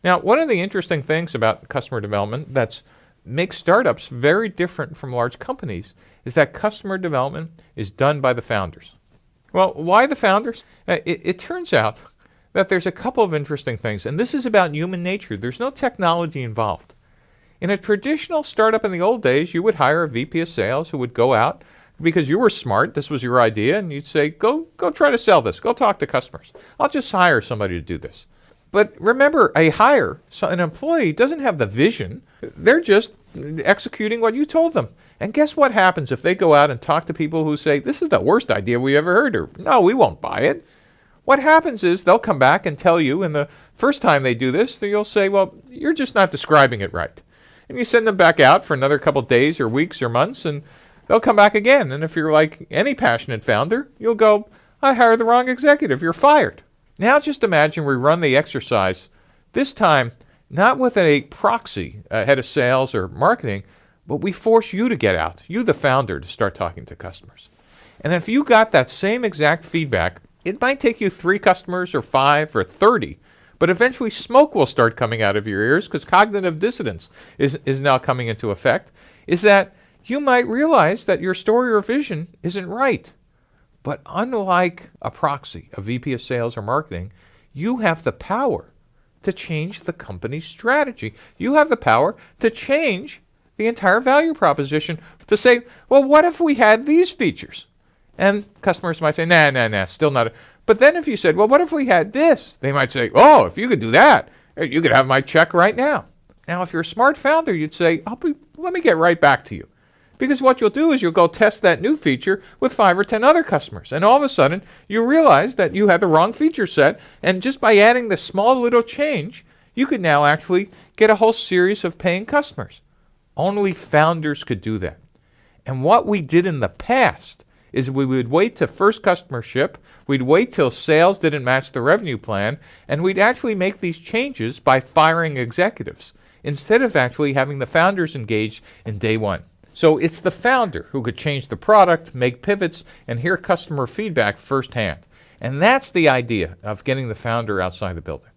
Now, one of the interesting things about customer development that makes startups very different from large companies is that customer development is done by the founders. Well, why the founders? It turns out that there's a couple of interesting things, and this is about human nature. There's no technology involved. In a traditional startup in the old days, you would hire a VP of sales who would go out because you were smart, this was your idea, and you'd say, go try to sell this, go talk to customers. I'll just hire somebody to do this. But remember, an employee doesn't have the vision. They're just executing what you told them. And guess what happens if they go out and talk to people who say, this is the worst idea we ever heard, or no, we won't buy it. What happens is they'll come back and tell you, and the first time they do this, you'll say, well, you're just not describing it right. And you send them back out for another couple of days or weeks or months, and they'll come back again. And if you're like any passionate founder, you'll go, I hired the wrong executive, you're fired. Now just imagine we run the exercise, this time not with a proxy, a head of sales or marketing, but we force you to get out, you the founder, to start talking to customers. And if you got that same exact feedback, it might take you 3 customers or 5 or 30, but eventually smoke will start coming out of your ears because cognitive dissonance is now coming into effect, is that you might realize that your story or vision isn't right. But unlike a proxy, a VP of sales or marketing, you have the power to change the company's strategy. You have the power to change the entire value proposition to say, well, what if we had these features? And customers might say, nah, still not. But then if you said, well, what if we had this? They might say, oh, if you could do that, you could have my check right now. Now, if you're a smart founder, you'd say, let me get right back to you. Because what you'll do is you'll go test that new feature with 5 or 10 other customers. And all of a sudden, you realize that you had the wrong feature set. And just by adding this small little change, you could now actually get a whole series of paying customers. Only founders could do that. And what we did in the past is we would wait to first customer ship, we'd wait till sales didn't match the revenue plan, and we'd actually make these changes by firing executives, instead of actually having the founders engaged in day one. So it's the founder who could change the product, make pivots, and hear customer feedback firsthand. And that's the idea of getting the founder outside the building.